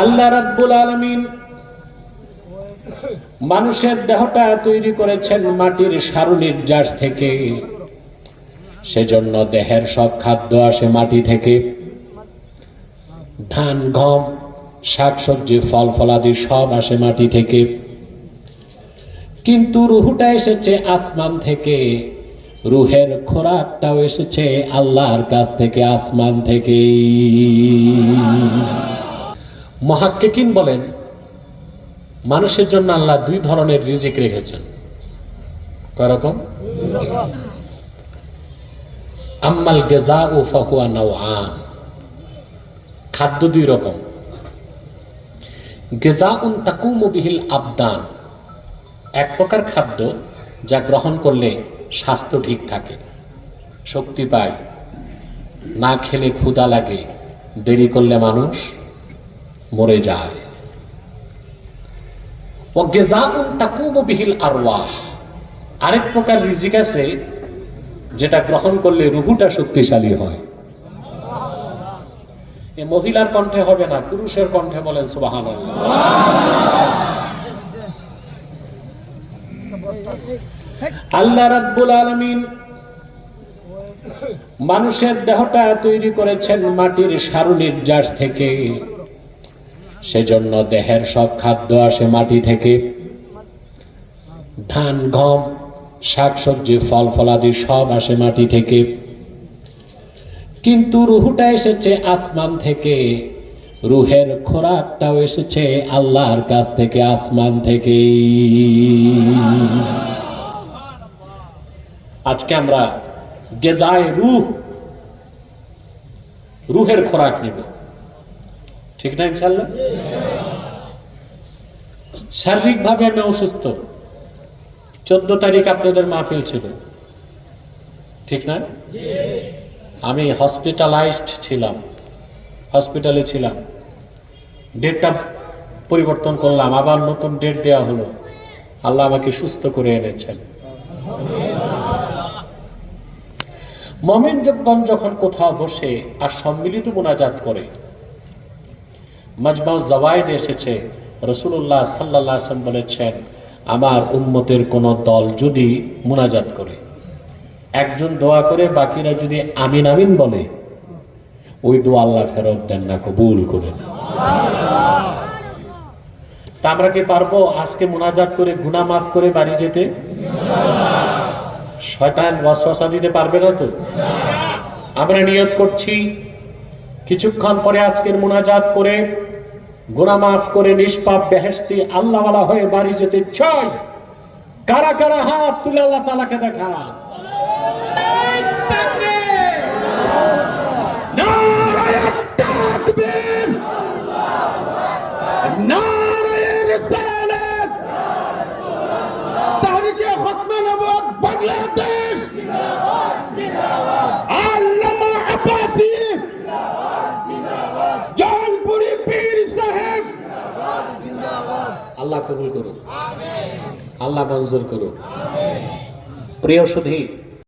আল্লাহ রাব্বুল আলামিন মানুষের দেহটা তৈরি করেছেন মাটির সারুনির্যাস থেকে। সেজন্য দেহের সব খাদ্য আসে মাটি থেকে। ধান, গম, শাকসবজি, ফল ফলাদি সব আসে মাটি থেকে। কিন্তু রুহটা এসেছে আসমান থেকে। রুহের খোরাকটাও এসেছে আল্লাহর কাছ থেকে, আসমান থেকে। মুহাক্কিকিন বলেন, মানুষের জন্য আল্লাহ দুই ধরনের রিজিক রেখেছেন। কয় রকম? আম্মাল গাযাউ ফাহুয়া নাওআন, খাদ্য দুই রকম। গাযাউন তাকুমু বিহিল আবদান, এক প্রকার খাদ্য যা গ্রহণ করলে স্বাস্থ্য ঠিক থাকে, শক্তি পায়। না খেলে ক্ষুধা লাগে, দেরি করলে মানুষ মরে যায়। ও গাযাউন তাকুমু বিহিল আরওয়াহ, আরেক প্রকার রিজিক আছে যেটা গ্রহণ করলে রুহুটা শক্তিশালী হয়। এ মহিলার কণ্ঠে হবে না, পুরুষের কণ্ঠে বলেন সুবহানাল্লাহ। আল্লাহ রাব্বুল আলামিন মানুষের দেহটা তৈরি করেছেন মাটির সারুনির্যাস থেকে। সেজন্য দেহের সব খাদ্য আসে মাটি থেকে। ধান, গম, শাকসবজি, ফল ফলাদি সব আসে মাটি থেকে। কিন্তু রুহটা এসেছে আসমান থেকে। রুহের খোরাকটাও এসেছে আল্লাহর কাছ থেকে, আসমান থেকে। আজকে আমরা গেজায়ে রূহ, রুহের খোরাক নিব, ঠিক না ইনশাআল্লাহ? শারীরিক ভাবে আমি অসুস্থ, 14 তারিখ আপনাদের মাহফিল ছিল, ঠিক না? আমি হসপিটালাইজড ছিলাম, হসপিটালে ছিলাম। ডেটটা পরিবর্তন করলাম, আবার নতুন ডেট দেওয়া হলো। আল্লাহ আমাকে সুস্থ করে এনেছেন। মুমিন যখন কোথাও বসে আর সম্মিলিত মুনাজাত করে, মাজমাউ জাওয়ায়েদ এসেছে, রাসূলুল্লাহ সাল্লাল্লাহু আলাইহি ওয়াসাল্লাম বলেছেন, আমার উম্মতের কোন দল যদি মুনাজাত করে, একজন দোয়া করে, বাকিরা যদি আমিন আমিন বলে, ওই দোয়া আল্লাহ ফেরত দেন না, কবুল করেন। তা আমরা কি পারবো আজকে মুনাজাত করে গুনাহ মাফ করে বাড়ি যেতে? শয়তান ওয়াসওয়াসা দিতে পারবে না তো? আমরা নিয়ত করছি কিছুক্ষণ পরে আজকের মুনাজাত করে গুনাহ মাফ করে নিষ্পাপ বেহেশতি আল্লাহওয়ালা হয়ে বাড়ি যেতে চাই। কারা কারা হাত তুলে আল্লাহ তাআলাকে দেখা? নারায়ে তাকবীর, নারায়ে রিসালাত, তাহরিকে খতমে নবুয়ত বাংলাদেশ, আল্লামা আব্বাসী, জৌনপুরি পীর সাহেব। আল্লাহ কবুল করুন, আল্লাহ মঞ্জুর করুন। প্রিয় সুধী,